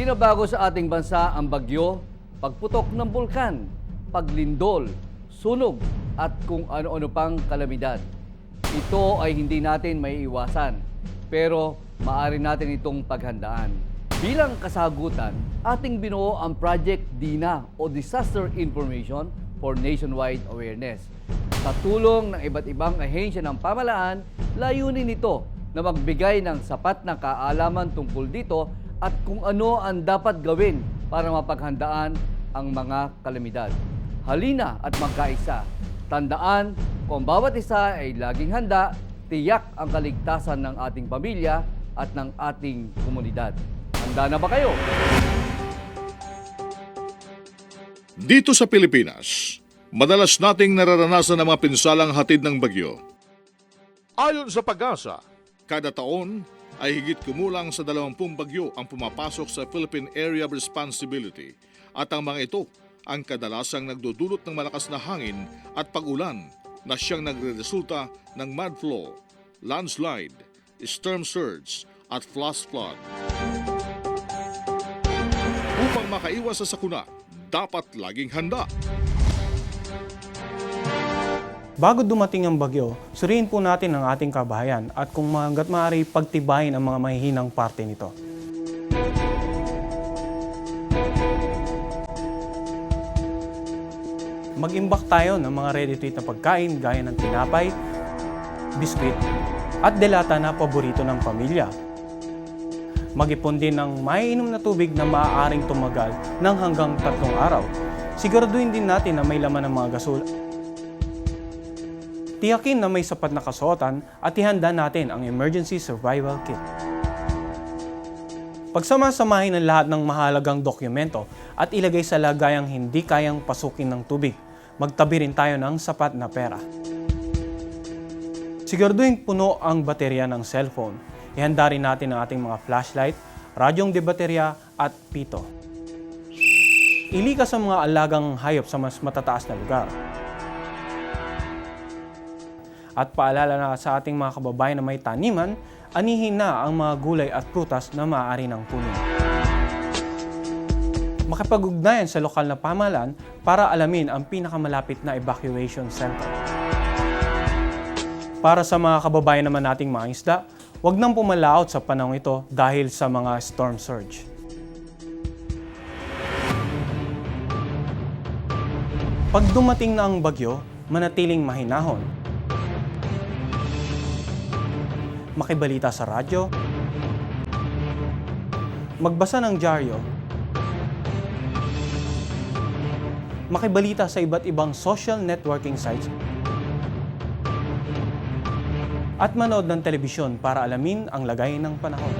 Binabago sa ating bansa ang bagyo, pagputok ng bulkan, paglindol, sunog at kung ano-ano pang kalamidad. Ito ay hindi natin maiiwasan, pero maaari natin itong paghandaan. Bilang kasagutan, ating binuo ang Project DINA o Disaster Information for Nationwide Awareness. Sa tulong ng iba't ibang ahensya ng pamahalaan, layunin nito na magbigay ng sapat na kaalaman tungkol dito at kung ano ang dapat gawin para mapaghandaan ang mga kalamidad. Halina at magkaisa. Tandaan, kung bawat isa ay laging handa, tiyak ang kaligtasan ng ating pamilya at ng ating komunidad. Handa na ba kayo? Dito sa Pilipinas, madalas nating nararanasan ang mga pinsalang hatid ng bagyo. Ayon sa Pag-asa, kada taon ay higit kumulang sa 20 bagyo ang pumapasok sa Philippine Area of Responsibility at ang mga ito ang kadalasang nagdudulot ng malakas na hangin at pag-ulan na siyang nagreresulta ng mud flow, landslide, storm surge at flash flood. Upang makaiwas sa sakuna, dapat laging handa. Bago dumating ang bagyo, suriin po natin ang ating kabahayan at kung hangga't maaari pagtibayin ang mga mahihinang parte nito. Mag-imbak tayo ng mga ready-to-eat na pagkain gaya ng tinapay, biskwit at delata na paborito ng pamilya. Mag-ipon din ng maiinom na tubig na maaaring tumagal ng hanggang 3 araw. Siguraduhin din natin na may laman ng mga gasol. Tiyakin na may sapat na kasuotan at ihanda natin ang Emergency Survival Kit. Pagsama-samahin ang lahat ng mahalagang dokumento at ilagay sa lagayang hindi kayang pasukin ng tubig. Magtabi rin tayo ng sapat na pera. Siguraduhin puno ang baterya ng cellphone. Ihanda rin natin ang ating mga flashlight, radyong debaterya at pito. Ilikas ang mga alagang hayop sa mas matataas na lugar. At paalala na sa ating mga kababayan na may taniman, anihin na ang mga gulay at prutas na maaari ng punin. Makipag-ugnayan sa lokal na pamahalaan para alamin ang pinakamalapit na evacuation center. Para sa mga kababayan naman nating mga isda, huwag nang pumalaot sa panahon ito dahil sa mga storm surge. Pag dumating na ang bagyo, manatiling mahinahon. Makibalita sa radyo, magbasa ng dyaryo, makibalita sa iba't ibang social networking sites, at manood ng telebisyon para alamin ang lagay ng panahon.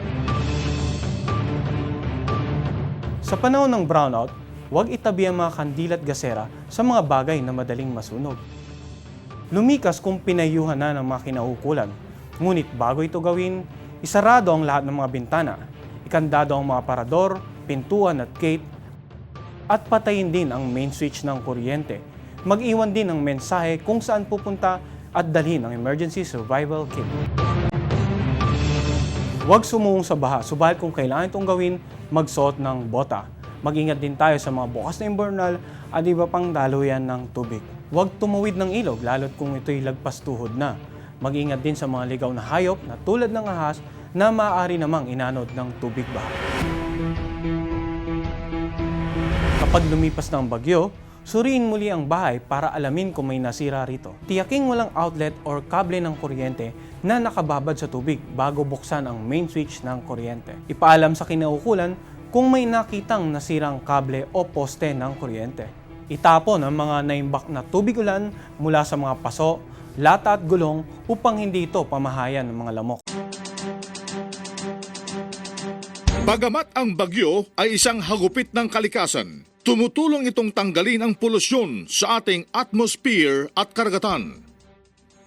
Sa panahon ng brownout, huwag itabi ang mga kandila at gasera sa mga bagay na madaling masunog. Lumikas kung pinayuhan na ng mga kinaukulan. Ngunit bago ito gawin, isarado ang lahat ng mga bintana, ikandado ang mga parador, pintuan at gate, at patayin din ang main switch ng kuryente. Mag-iwan din ng mensahe kung saan pupunta at dalhin ang Emergency Survival Kit. Huwag sumuong sa baha, subalit kung kailangan itong gawin, magsuot ng bota. Mag-ingat din tayo sa mga bukas na imburnal at iba pang daluyan ng tubig. Huwag tumawid ng ilog, lalo't kung ito'y lagpas tuhod na. Mag-ingat din sa mga ligaw na hayop na tulad ng ahas na maaari namang inanod ng tubig baha. Kapag lumipas ng bagyo, suriin muli ang bahay para alamin kung may nasira rito. Tiyaking walang outlet or kable ng kuryente na nakababad sa tubig bago buksan ang main switch ng kuryente. Ipaalam sa kinaukulan kung may nakitang nasirang kable o poste ng kuryente. Itapon ang mga naimbak na tubig ulan mula sa mga paso, lata at gulong upang hindi ito pamahayan ng mga lamok. Bagamat ang bagyo ay isang hagupit ng kalikasan, tumutulong itong tanggalin ang polusyon sa ating atmosphere at karagatan.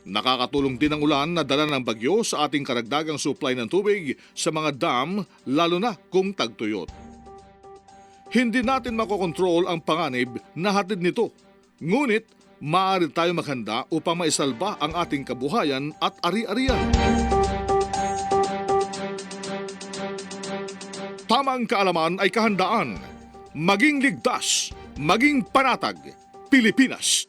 Nakakatulong din ang ulan na dala ng bagyo sa ating karagdagang supply ng tubig sa mga dam, lalo na kung tagtuyot. Hindi natin makokontrol ang panganib na hatid nito, ngunit maaari tayo maghanda upang maisalba ang ating kabuhayan at ari-arian. tamang kaalaman ay kahandaan. Maging ligtas, maging panatag. Pilipinas.